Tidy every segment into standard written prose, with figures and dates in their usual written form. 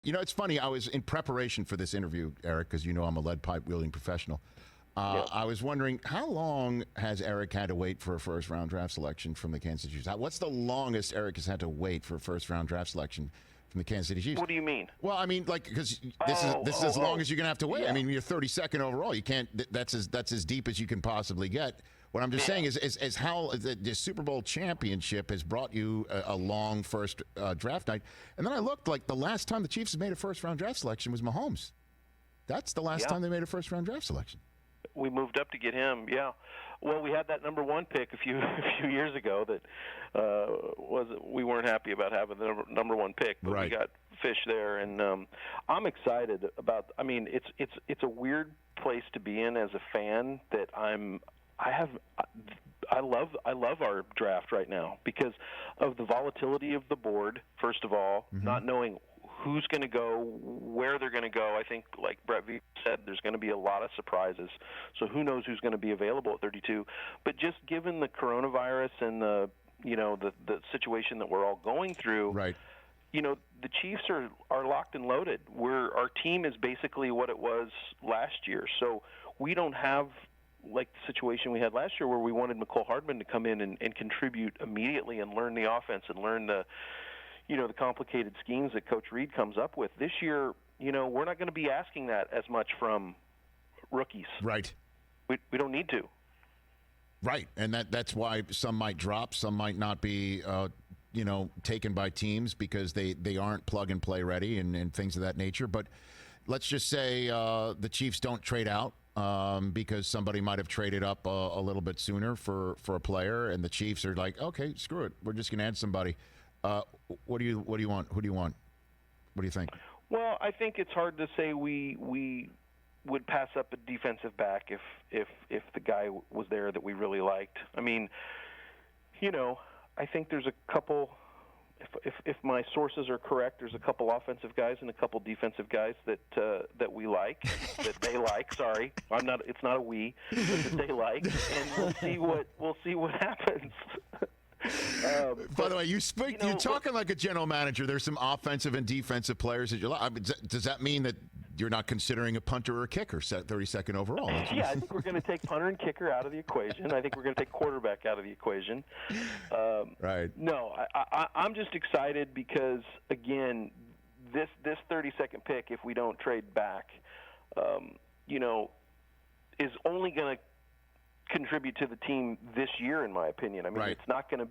You know, it's funny. I was in preparation for this interview, Eric, because you know I'm a lead pipe wielding professional. I was wondering, how long has Eric had to wait for a first round draft selection from the Kansas City Chiefs? What's the longest Eric has had to wait for a first round draft selection from the Kansas City Chiefs? What do you mean? Well, I mean, like, because this is as long as you're gonna have to wait. Yeah. I mean, you're 32nd overall. You can't. That's as deep as you can possibly get. What I'm just saying is how the Super Bowl championship has brought you a long first draft night. And then I looked, like, the last time the Chiefs made a first round draft selection was Mahomes. That's the last time they made a first round draft selection. We moved up to get him. Yeah. Well, we had that number 1 pick a few years ago that we weren't happy about having the number 1 pick, but we got Fish there, and I'm excited about. I mean, it's a weird place to be in as a fan. That I love our draft right now because of the volatility of the board. First of all, not knowing who's going to go, where they're going to go. I think, like Brett V said, there's going to be a lot of surprises. So who knows who's going to be available at 32? But just given the coronavirus and the situation that we're all going through, the Chiefs are locked and loaded. Our team is basically what it was last year. So we don't have like the situation we had last year where we wanted McCole Hardman to come in and contribute immediately and learn the offense and learn the complicated schemes that Coach Reed comes up with. This year, we're not going to be asking that as much from rookies. Right. We don't need to. Right, and that's why some might drop, some might not be, taken by teams because they aren't plug and play ready and things of that nature. But let's just say the Chiefs don't trade out because somebody might have traded up a little bit sooner for a player, and the Chiefs are like, okay, screw it, we're just going to add somebody. What do you want? Who do you want? What do you think? Well, I think it's hard to say we would pass up a defensive back if the guy was there that we really liked. I mean, I think there's a couple. If my sources are correct, there's a couple offensive guys and a couple defensive guys that we like, that they like. Sorry, it's not a we, but that they like, and we'll see what happens. By the way, you're talking like a general manager. There's some offensive and defensive players that you like. I mean, does that mean that you're not considering a punter or a kicker set 32nd overall? Yeah, I think we're going to take punter and kicker out of the equation. I think we're going to take quarterback out of the equation. Right. No, I'm just excited because, again, this 32nd pick, if we don't trade back, is only going to contribute to the team this year, in my opinion. I mean, it's not going to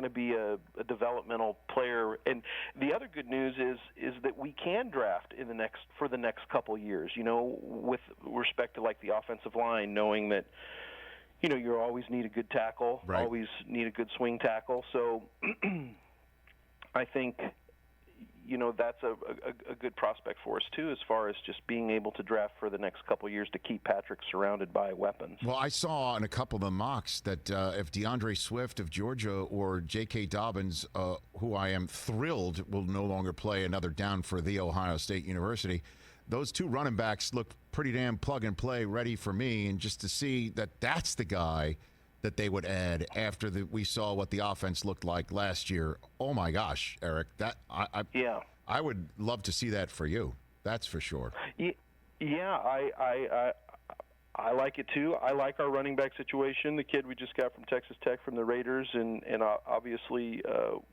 be a developmental player. And the other good news is that we can draft for the next couple years, with respect to like the offensive line, knowing that you always need a good tackle, always need a good swing tackle. So I think that's a good prospect for us too, as far as just being able to draft for the next couple of years to keep Patrick surrounded by weapons. Well, I saw in a couple of the mocks that if DeAndre Swift of Georgia or J.K. Dobbins, who I am thrilled will no longer play another down for The Ohio State University, those two running backs look pretty damn plug and play ready for me. And just to see that that's the guy that they would add after we saw what the offense looked like last year. Oh my gosh, Eric, I would love to see that for you. That's for sure. Yeah, I like it too. I like our running back situation. The kid we just got from Texas Tech from the Raiders, and obviously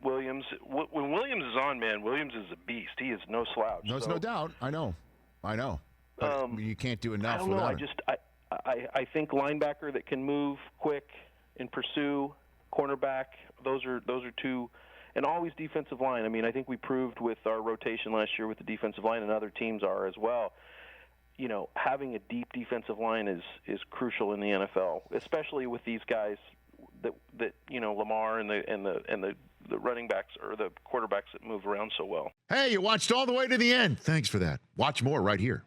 Williams. When Williams is on, man, Williams is a beast. He is no slouch. There's no doubt. I know. But you can't do enough without it. I think linebacker that can move quick and pursue, cornerback, those are two, and always defensive line. I mean, I think we proved with our rotation last year with the defensive line, and other teams are as well. Having a deep defensive line is crucial in the NFL, especially with these guys that Lamar and the running backs or the quarterbacks that move around so well. Hey, you watched all the way to the end. Thanks for that. Watch more right here.